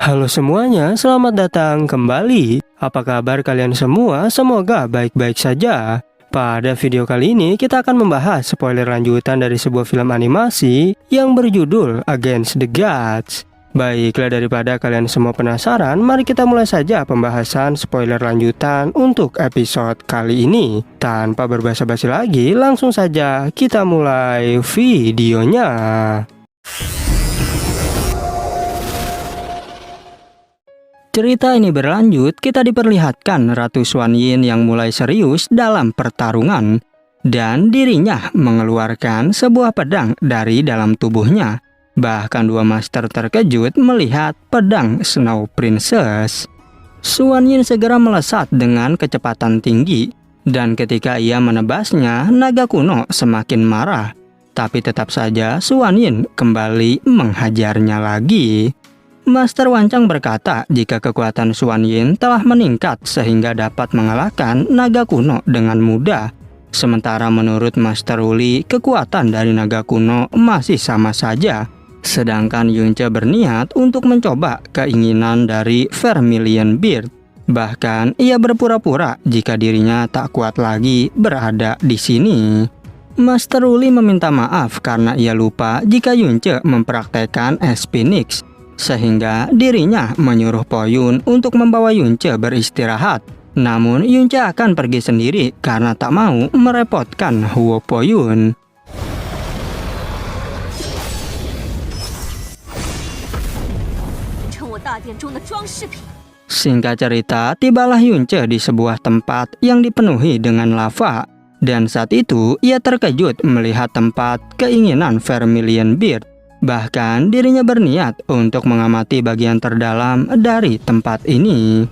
Halo semuanya, selamat datang kembali. Apa kabar kalian semua? Semoga baik-baik saja. Pada video kali ini kita akan membahas spoiler lanjutan dari sebuah film animasi yang berjudul Against the Gods. Baiklah, daripada kalian semua penasaran, mari kita mulai saja pembahasan spoiler lanjutan untuk episode kali ini. Tanpa berbasa-basi lagi, langsung saja kita mulai videonya. Cerita ini berlanjut, kita diperlihatkan Ratu Xuanyin yang mulai serius dalam pertarungan, dan dirinya mengeluarkan sebuah pedang dari dalam tubuhnya. Bahkan dua master terkejut melihat pedang Snow Princess. Xuanyin segera melesat dengan kecepatan tinggi, dan ketika ia menebasnya, naga kuno semakin marah. Tapi tetap saja Xuanyin kembali menghajarnya lagi. Master Wancang berkata jika kekuatan Xuanyin telah meningkat sehingga dapat mengalahkan naga kuno dengan mudah. Sementara menurut Master Uli, kekuatan dari naga kuno masih sama saja. Sedangkan Yunce berniat untuk mencoba keinginan dari Vermilion Beard. Bahkan ia berpura-pura jika dirinya tak kuat lagi berada di sini. Master Uli meminta maaf karena ia lupa jika Yunce mempraktekkan Espinix. Sehingga dirinya menyuruh Po Yun untuk membawa Yunce beristirahat. Namun Yunce akan pergi sendiri karena tak mau merepotkan Huo Po Yun. Singkat cerita, tibalah Yunce di sebuah tempat yang dipenuhi dengan lava. Dan saat itu ia terkejut melihat tempat keinginan Vermilion Beard. Bahkan dirinya berniat untuk mengamati bagian terdalam dari tempat ini.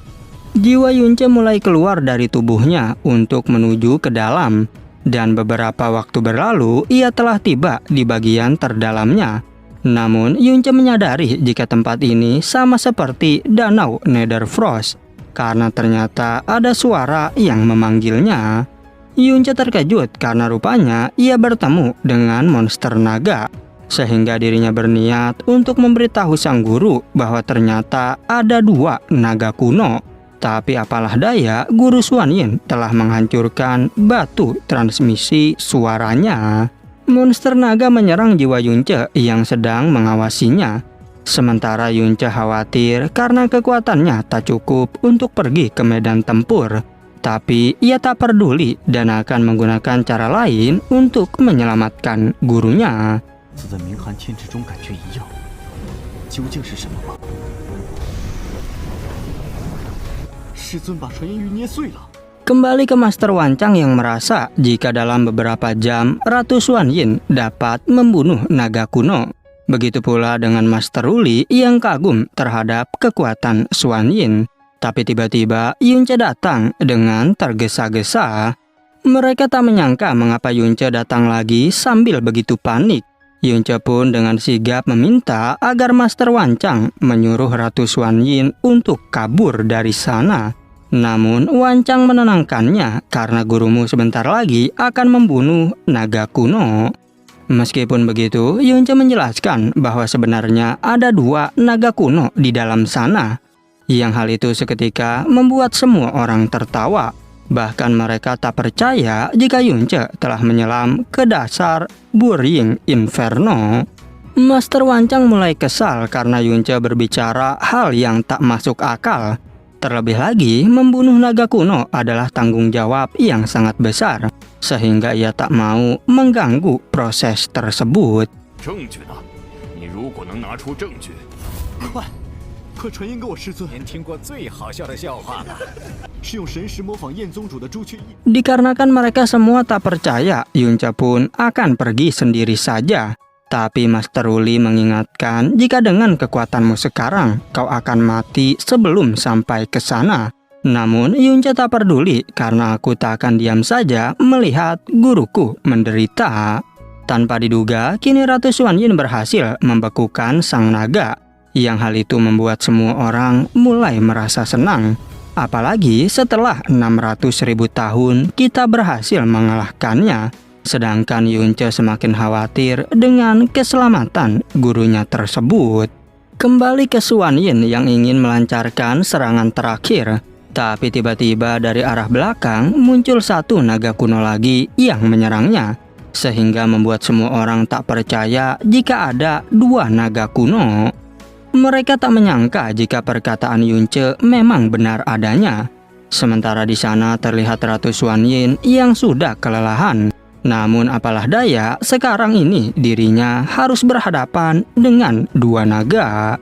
Jiwa Yunce mulai keluar dari tubuhnya untuk menuju ke dalam. Dan beberapa waktu berlalu, ia telah tiba di bagian terdalamnya. Namun Yunce menyadari jika tempat ini sama seperti danau Netherfrost, karena ternyata ada suara yang memanggilnya. Yunce terkejut karena rupanya ia bertemu dengan monster naga. Sehingga dirinya berniat untuk memberitahu sang guru bahwa ternyata ada dua naga kuno. Tapi apalah daya, guru Xuanyin telah menghancurkan batu transmisi suaranya. Monster naga menyerang jiwa Yunce yang sedang mengawasinya. Sementara Yunce khawatir karena kekuatannya tak cukup untuk pergi ke medan tempur. Tapi ia tak peduli dan akan menggunakan cara lain untuk menyelamatkan gurunya. Kembali ke Master Wancang yang merasa jika dalam beberapa jam Ratu Xuanyin dapat membunuh naga kuno. Begitu pula dengan Master Uli yang kagum terhadap kekuatan Xuanyin. Tapi tiba-tiba Yunce datang dengan tergesa-gesa. Mereka tak menyangka mengapa Yunce datang lagi sambil begitu panik. Yunce pun dengan sigap meminta agar Master Wancang menyuruh Ratu Xuanyin untuk kabur dari sana. Namun Wancang menenangkannya karena gurumu sebentar lagi akan membunuh naga kuno. Meskipun begitu, Yunce menjelaskan bahwa sebenarnya ada dua naga kuno di dalam sana. Yang hal itu seketika membuat semua orang tertawa. Bahkan mereka tak percaya jika Yunce telah menyelam ke dasar Burying Inferno. Master Wancang mulai kesal karena Yunce berbicara hal yang tak masuk akal. Terlebih lagi, membunuh naga kuno adalah tanggung jawab yang sangat besar. Sehingga ia tak mau mengganggu proses tersebut. Dikarenakan mereka semua tak percaya, Yunce pun akan pergi sendiri saja. Tapi Master Uli mengingatkan jika dengan kekuatanmu sekarang, kau akan mati sebelum sampai ke sana. Namun Yunce tak peduli karena aku tak akan diam saja melihat guruku menderita. Tanpa diduga, kini Ratu Xuanyin berhasil membekukan sang naga. Yang hal itu membuat semua orang mulai merasa senang. Apalagi setelah 600.000 tahun kita berhasil mengalahkannya. Sedangkan Yunce semakin khawatir dengan keselamatan gurunya tersebut. Kembali ke Xuan Yin yang ingin melancarkan serangan terakhir. Tapi tiba-tiba dari arah belakang muncul satu naga kuno lagi yang menyerangnya. Sehingga membuat semua orang tak percaya jika ada dua naga kuno. Mereka tak menyangka jika perkataan Yunce memang benar adanya. Sementara di sana terlihat Ratu Xuan Yin yang sudah kelelahan. Namun apalah daya, sekarang ini dirinya harus berhadapan dengan dua naga.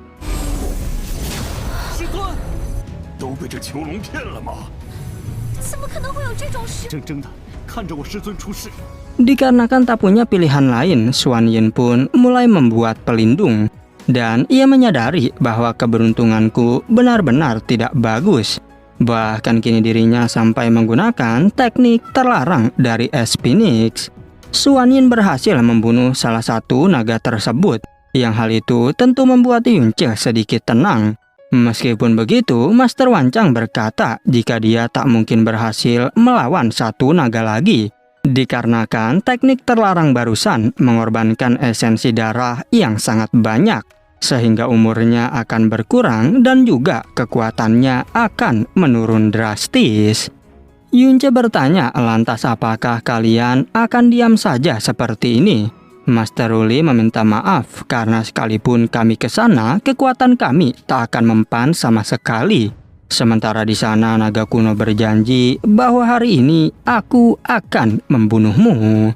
Dikarenakan tak punya pilihan lain, Xuan Yin pun mulai membuat pelindung. Dan ia menyadari bahwa keberuntunganku benar-benar tidak bagus. Bahkan kini dirinya sampai menggunakan teknik terlarang dari es Phoenix. Xuan Yin berhasil membunuh salah satu naga tersebut. Yang hal itu tentu membuat Yunce sedikit tenang. Meskipun begitu, Master Wancang berkata jika dia tak mungkin berhasil melawan satu naga lagi. Dikarenakan teknik terlarang barusan mengorbankan esensi darah yang sangat banyak. Sehingga umurnya akan berkurang dan juga kekuatannya akan menurun drastis. Yunce bertanya, lantas apakah kalian akan diam saja seperti ini? Master Uli meminta maaf karena sekalipun kami ke sana, kekuatan kami tak akan mempan sama sekali. Sementara di sana naga kuno berjanji bahwa hari ini aku akan membunuhmu.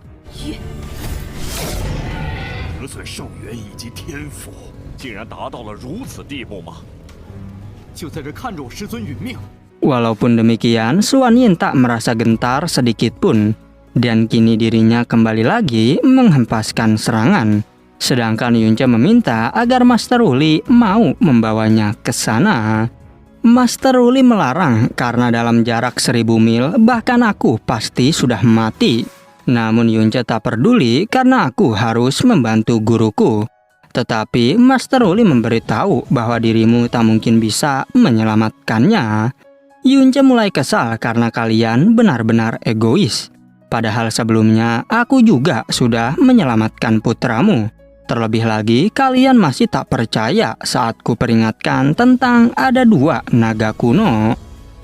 Walaupun demikian, Xuan Yin tak merasa gentar sedikit pun. Dan kini dirinya kembali lagi menghempaskan serangan. Sedangkan Yunce meminta agar Master Uli mau membawanya ke sana. Master Uli melarang karena dalam jarak 1000 mil bahkan aku pasti sudah mati. Namun Yunce tak peduli karena aku harus membantu guruku. Tetapi Master Uli memberitahu bahwa dirimu tak mungkin bisa menyelamatkannya. Yunce mulai kesal karena kalian benar-benar egois. Padahal sebelumnya aku juga sudah menyelamatkan putramu. Terlebih lagi kalian masih tak percaya saat ku peringatkan tentang ada dua naga kuno.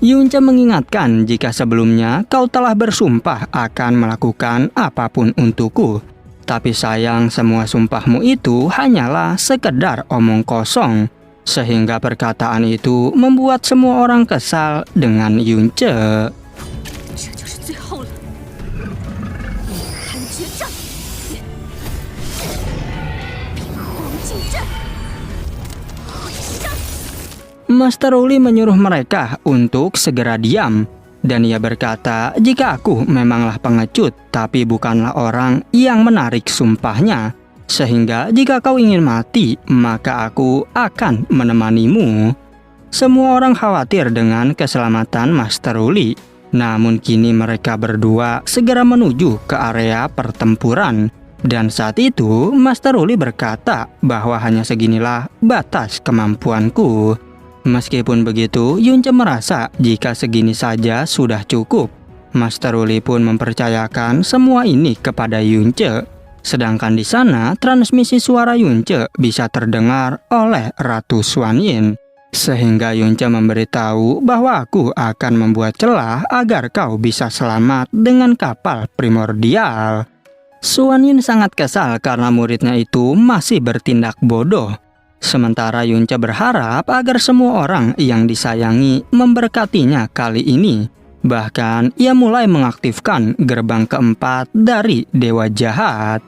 Yunce mengingatkan jika sebelumnya kau telah bersumpah akan melakukan apapun untukku. Tapi sayang semua sumpahmu itu hanyalah sekedar omong kosong. Sehingga perkataan itu membuat semua orang kesal dengan Yunce. Master Uli menyuruh mereka untuk segera diam. Dan ia berkata, jika aku memanglah pengecut, tapi bukanlah orang yang menarik sumpahnya. Sehingga jika kau ingin mati, maka aku akan menemanimu. Semua orang khawatir dengan keselamatan Master Uli. Namun kini mereka berdua segera menuju ke area pertempuran. Dan saat itu, Master Uli berkata bahwa hanya seginilah batas kemampuanku. Meskipun begitu, Yunce merasa jika segini saja sudah cukup. Master Uli pun mempercayakan semua ini kepada Yunce. Sedangkan di sana, transmisi suara Yunce bisa terdengar oleh Ratu Xuan Yin. Sehingga Yunce memberitahu bahwa aku akan membuat celah agar kau bisa selamat dengan kapal primordial. Xuan Yin sangat kesal karena muridnya itu masih bertindak bodoh. Sementara Yunce berharap agar semua orang yang disayangi memberkatinya kali ini. Bahkan ia mulai mengaktifkan gerbang keempat dari Dewa Jahat.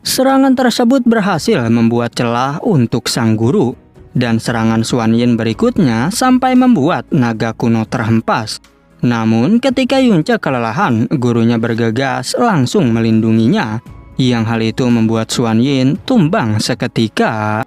Serangan tersebut berhasil membuat celah untuk sang guru. Dan serangan Xuan Yin berikutnya sampai membuat naga kuno terhempas. Namun ketika Yunce kelelahan, gurunya bergegas langsung melindunginya. Yang hal itu membuat Xuan Yin tumbang seketika.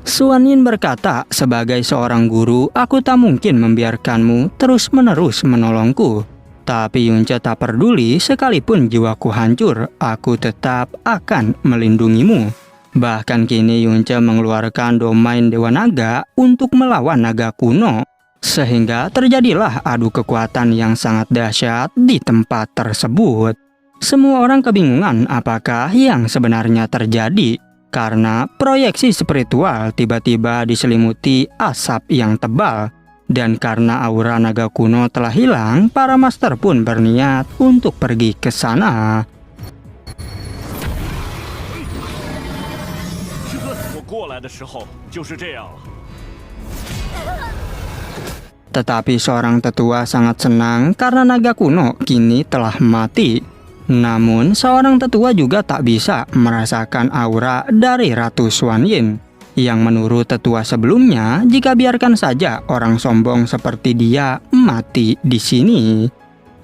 Xuan Yin berkata, sebagai seorang guru, aku tak mungkin membiarkanmu terus-menerus menolongku. Tapi Yunce tak peduli, sekalipun jiwaku hancur, aku tetap akan melindungimu. Bahkan kini Yunce mengeluarkan domain Dewa Naga untuk melawan naga kuno. Sehingga terjadilah adu kekuatan yang sangat dahsyat di tempat tersebut. Semua orang kebingungan apakah yang sebenarnya terjadi, karena proyeksi spiritual tiba-tiba diselimuti asap yang tebal. Dan karena aura naga kuno telah hilang, para master pun berniat untuk pergi ke sana. Tetapi seorang tetua sangat senang karena naga kuno kini telah mati. Namun seorang tetua juga tak bisa merasakan aura dari Ratu Xuanyin, yang menurut tetua sebelumnya jika biarkan saja orang sombong seperti dia mati di sini.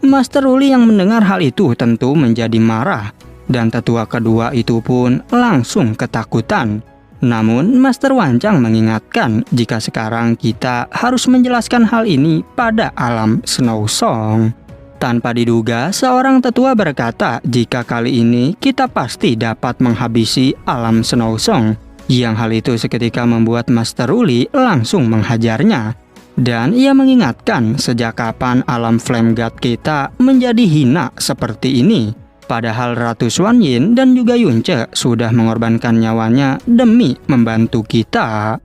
Master Uli yang mendengar hal itu tentu menjadi marah, dan tetua kedua itu pun langsung ketakutan. Namun Master Wancang mengingatkan jika sekarang kita harus menjelaskan hal ini pada alam Snow Song. Tanpa diduga, seorang tetua berkata jika kali ini kita pasti dapat menghabisi alam Snow Song, yang hal itu seketika membuat Master Uli langsung menghajarnya. Dan ia mengingatkan sejak kapan alam Flame God kita menjadi hina seperti ini. Padahal Ratu Xuanyin dan juga Yunce sudah mengorbankan nyawanya demi membantu kita.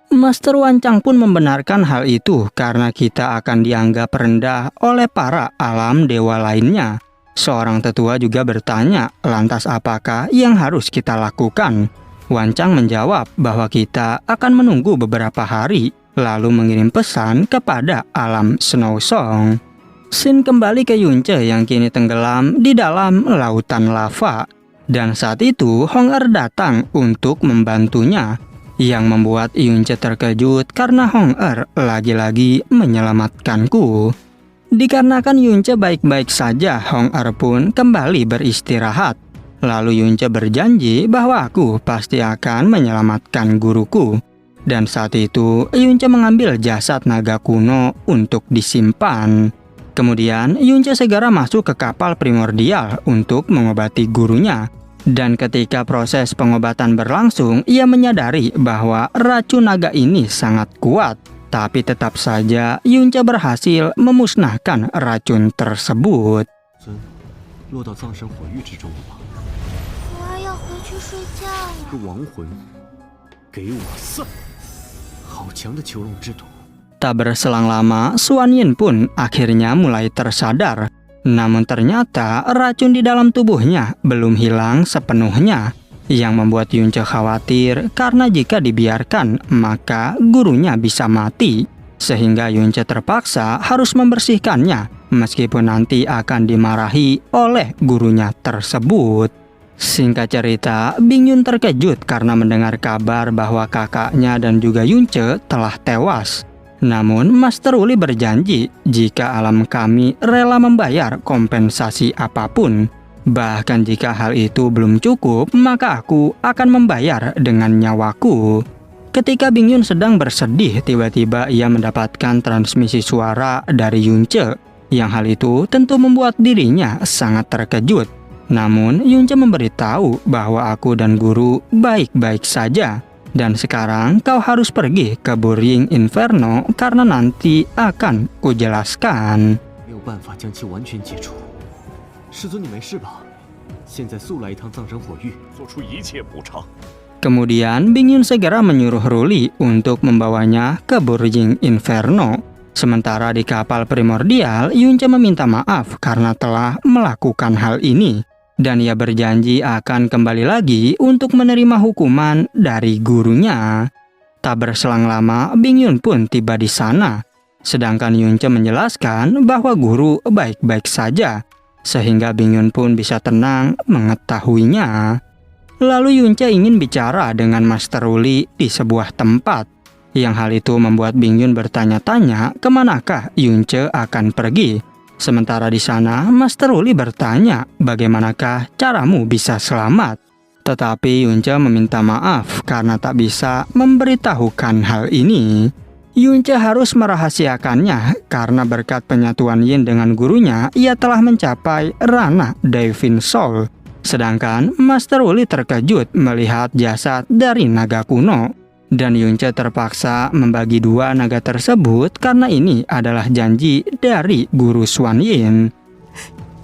Master Wancang pun membenarkan hal itu karena kita akan dianggap rendah oleh para alam dewa lainnya. Seorang tetua juga bertanya, lantas apakah yang harus kita lakukan? Wancang menjawab bahwa kita akan menunggu beberapa hari, lalu mengirim pesan kepada alam Snow Song. Xin kembali ke Yunce yang kini tenggelam di dalam lautan lava. Dan saat itu Hong-Er datang untuk membantunya, yang membuat Yunce terkejut karena Hong-Er lagi-lagi menyelamatkanku. Dikarenakan Yunce baik-baik saja, Hong-Er pun kembali beristirahat. Lalu Yunce berjanji bahwa aku pasti akan menyelamatkan guruku. Dan saat itu Yunce mengambil jasad naga kuno untuk disimpan. Kemudian Yunce segera masuk ke kapal primordial untuk mengobati gurunya. Dan ketika proses pengobatan berlangsung, ia menyadari bahwa racun naga ini sangat kuat. Tapi tetap saja Yunce berhasil memusnahkan racun tersebut. Tak berselang lama, Xuanyin pun akhirnya mulai tersadar. Namun ternyata racun di dalam tubuhnya belum hilang sepenuhnya, yang membuat Yunce khawatir karena jika dibiarkan maka gurunya bisa mati. Sehingga Yunce terpaksa harus membersihkannya meskipun nanti akan dimarahi oleh gurunya tersebut. Singkat cerita, Bingyun terkejut karena mendengar kabar bahwa kakaknya dan juga Yunce telah tewas. Namun Master Uli berjanji jika alam kami rela membayar kompensasi apapun. Bahkan jika hal itu belum cukup, maka aku akan membayar dengan nyawaku. Ketika Bingyun sedang bersedih, tiba-tiba ia mendapatkan transmisi suara dari Yunce, yang hal itu tentu membuat dirinya sangat terkejut. Namun Yunce memberitahu bahwa aku dan guru baik-baik saja. Dan sekarang kau harus pergi ke Burying Inferno karena nanti akan kujelaskan. Kemudian Bingyun segera menyuruh Ruli untuk membawanya ke Burying Inferno. Sementara di kapal primordial, Yunce meminta maaf karena telah melakukan hal ini. Dan ia berjanji akan kembali lagi untuk menerima hukuman dari gurunya. Tak berselang lama, Bingyun pun tiba di sana. Sedangkan Yunce menjelaskan bahwa guru baik-baik saja, sehingga Bingyun pun bisa tenang mengetahuinya. Lalu Yunce ingin bicara dengan Master Uli di sebuah tempat. Yang hal itu membuat Bingyun bertanya-tanya kemanakah Yunce akan pergi. Sementara di sana, Master Uli bertanya, bagaimanakah caramu bisa selamat? Tetapi Yunce meminta maaf karena tak bisa memberitahukan hal ini. Yunce harus merahasiakannya karena berkat penyatuan Yin dengan gurunya, ia telah mencapai ranah Divine Soul. Sedangkan Master Uli terkejut melihat jasad dari naga kuno. Dan Yunce terpaksa membagi dua naga tersebut karena ini adalah janji dari guru Xuan Yin.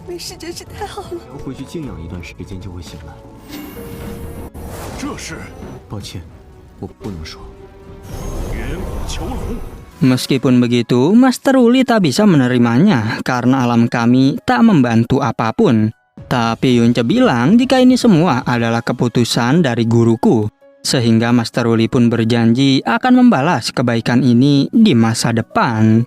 没事真是太好了。回去静养一段时间就会醒来。这是抱歉，我不能说。远古囚笼。 Meskipun begitu, Master Uli tak bisa menerimanya karena alam kami tak membantu apapun. Tapi Yunce bilang jika ini semua adalah keputusan dari guruku. Sehingga Master Uli pun berjanji akan membalas kebaikan ini di masa depan.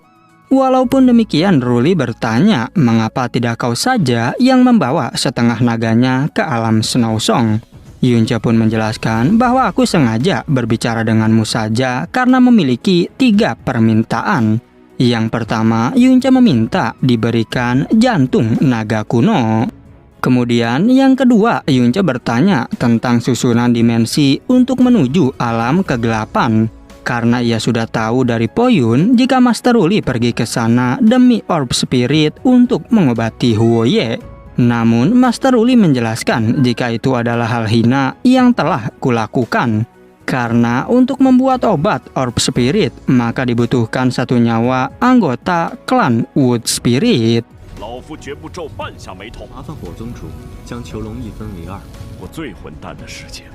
Walaupun demikian, Ruli bertanya mengapa tidak kau saja yang membawa setengah naganya ke alam Snow Song. Yunce pun menjelaskan bahwa aku sengaja berbicara denganmu saja karena memiliki 3 permintaan. Yang pertama, Yunce meminta diberikan jantung naga kuno. Kemudian yang kedua, Yunce bertanya tentang susunan dimensi untuk menuju alam kegelapan. Karena ia sudah tahu dari Poyun jika Master Uli pergi ke sana demi Orb Spirit untuk mengobati Huoye. Namun Master Uli menjelaskan jika itu adalah hal hina yang telah kulakukan. Karena untuk membuat obat Orb Spirit, maka dibutuhkan 1 nyawa anggota klan Wood Spirit. 老夫绝不皱半下眉头。麻烦火宗主将囚笼一分为2。我最混蛋的事情。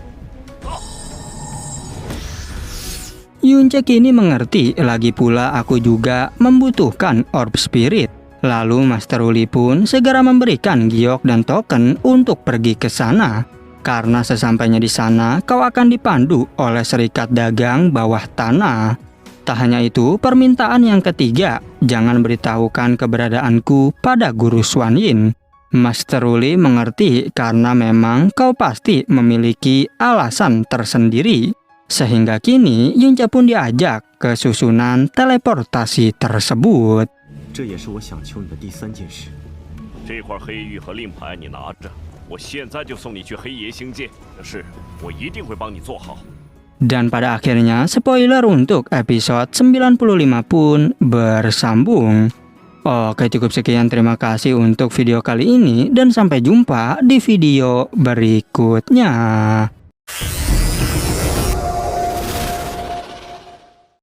Yunce kini mengerti, lagi pula aku juga membutuhkan Orb Spirit. Lalu Master Uli pun segera memberikan giok dan token untuk pergi ke sana. Karena sesampainya di sana, kau akan dipandu oleh serikat dagang bawah tanah. Tak hanya itu, permintaan yang ketiga, jangan beritahukan keberadaanku pada guru Xuan Yin. Master Uli mengerti karena memang kau pasti memiliki alasan tersendiri. Sehingga kini Yunce pun diajak ke susunan teleportasi tersebut. 这也是我想求你的第3件事。这块黑玉和令牌你拿着，我现在就送你去黑爷星界。这事我一定会帮你做好。 Dan pada akhirnya spoiler untuk episode 95 pun bersambung. Oke, cukup sekian, terima kasih untuk video kali ini dan sampai jumpa di video berikutnya.